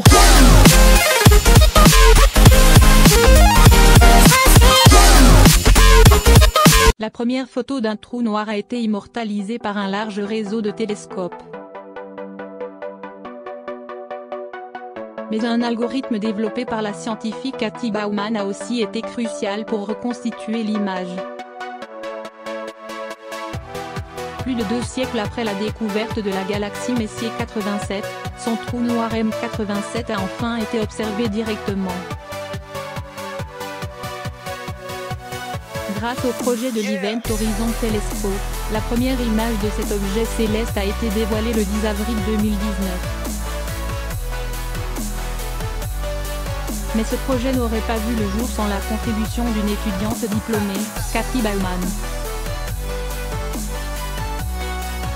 go. La première photo d'un trou noir a été immortalisée par un large réseau de télescopes. Mais un algorithme développé par la scientifique Cathy Bauman a aussi été crucial pour reconstituer l'image. Plus de 2 siècles après la découverte de la galaxie Messier 87, son trou noir M87 a enfin été observé directement. Grâce au projet de l'Event Horizon Telescope, la première image de cet objet céleste a été dévoilée le 10 avril 2019. Mais ce projet n'aurait pas vu le jour sans la contribution d'une étudiante diplômée, Cathy Bauman.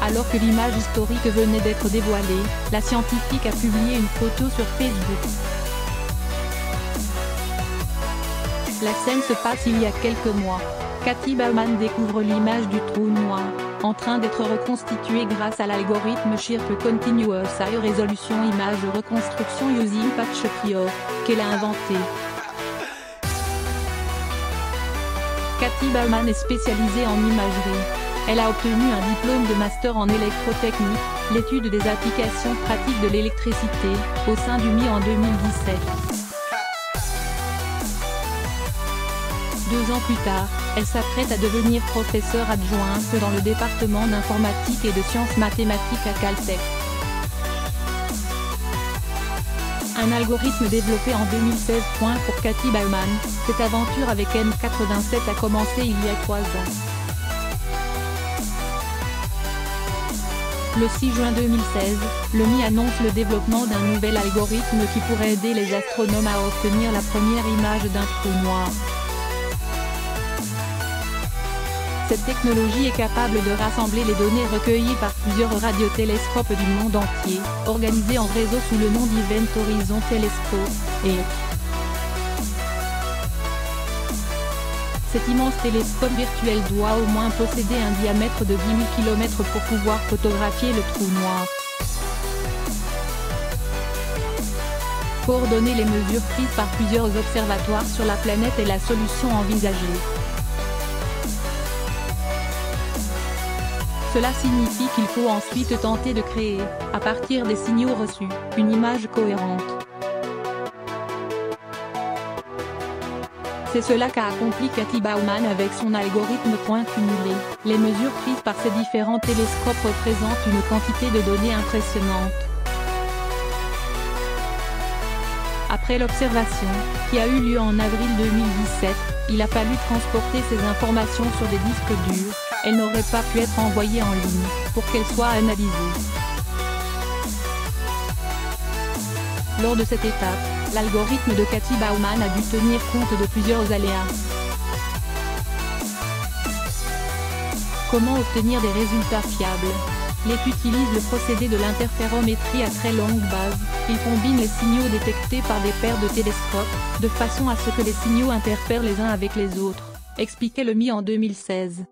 Alors que l'image historique venait d'être dévoilée, la scientifique a publié une photo sur Facebook. La scène se passe il y a quelques mois. Cathy Bauman découvre l'image du trou noir, en train d'être reconstituée grâce à l'algorithme Chirp Continuous High Resolution Image Reconstruction Using Patch Prior, qu'elle a inventé. Cathy Bauman est spécialisée en imagerie. Elle a obtenu un diplôme de master en électrotechnique, l'étude des applications pratiques de l'électricité, au sein du MI en 2017. 2 ans plus tard, elle s'apprête à devenir professeure adjointe dans le département d'informatique et de sciences mathématiques à Caltech. Un algorithme développé en 2016. Pour Cathy Bauman, cette aventure avec M87 a commencé il y a 3 ans. Le 6 juin 2016, le MI annonce le développement d'un nouvel algorithme qui pourrait aider les astronomes à obtenir la première image d'un trou noir. Cette technologie est capable de rassembler les données recueillies par plusieurs radiotélescopes du monde entier, organisés en réseau sous le nom d'Event Horizon Telescope, et cet immense télescope virtuel doit au moins posséder un diamètre de 10 000 km pour pouvoir photographier le trou noir. Coordonner les mesures prises par plusieurs observatoires sur la planète est la solution envisagée. Cela signifie qu'il faut ensuite tenter de créer, à partir des signaux reçus, une image cohérente. C'est cela qu'a accompli Cathy Bauman avec son algorithme point cumulé. Les mesures prises par ces différents télescopes représentent une quantité de données impressionnante. Après l'observation, qui a eu lieu en avril 2017, il a fallu transporter ces informations sur des disques durs. Elles n'auraient pas pu être envoyées en ligne, pour qu'elles soient analysées. Lors de cette étape, l'algorithme de Cathy Bauman a dû tenir compte de plusieurs aléas. Comment obtenir des résultats fiables? L'étude utilise le procédé de l'interférométrie à très longue base. Il combine les signaux détectés par des paires de télescopes, de façon à ce que les signaux interfèrent les uns avec les autres, expliquait le MI en 2016.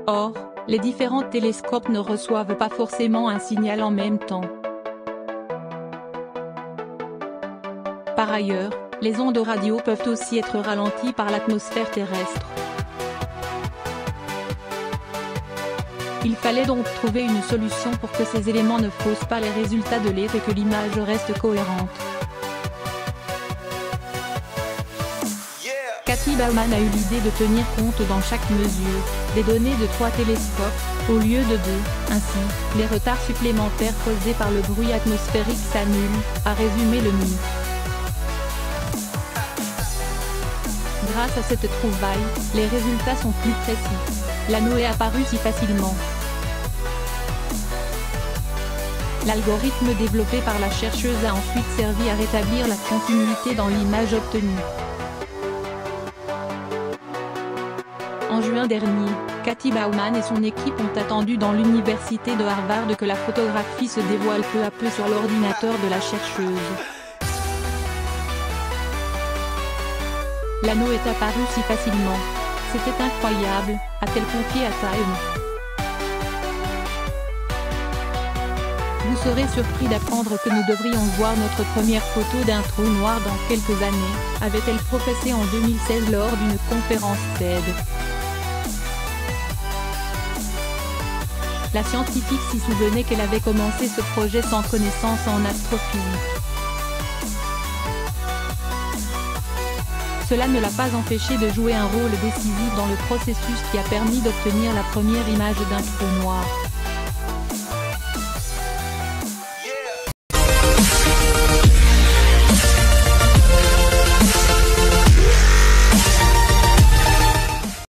Or, les différents télescopes ne reçoivent pas forcément un signal en même temps. Par ailleurs, les ondes radio peuvent aussi être ralenties par l'atmosphère terrestre. Il fallait donc trouver une solution pour que ces éléments ne faussent pas les résultats de l'étude et que l'image reste cohérente. Cathy Bauman a eu l'idée de tenir compte dans chaque mesure, des données de 3 télescopes, au lieu de 2, ainsi, les retards supplémentaires causés par le bruit atmosphérique s'annulent, a résumé le MI. Grâce à cette trouvaille, les résultats sont plus précis. L'anneau est apparu si facilement. L'algorithme développé par la chercheuse a ensuite servi à rétablir la continuité dans l'image obtenue. En juin dernier, Cathy Bauman et son équipe ont attendu dans l'université de Harvard que la photographie se dévoile peu à peu sur l'ordinateur de la chercheuse. L'anneau est apparu si facilement. C'était incroyable, a-t-elle confié à Time. Vous serez surpris d'apprendre que nous devrions voir notre première photo d'un trou noir dans quelques années, avait-elle professé en 2016 lors d'une conférence TED. La scientifique s'y souvenait qu'elle avait commencé ce projet sans connaissance en astrophysique. Cela ne l'a pas empêché de jouer un rôle décisif dans le processus qui a permis d'obtenir la première image d'un trou noir.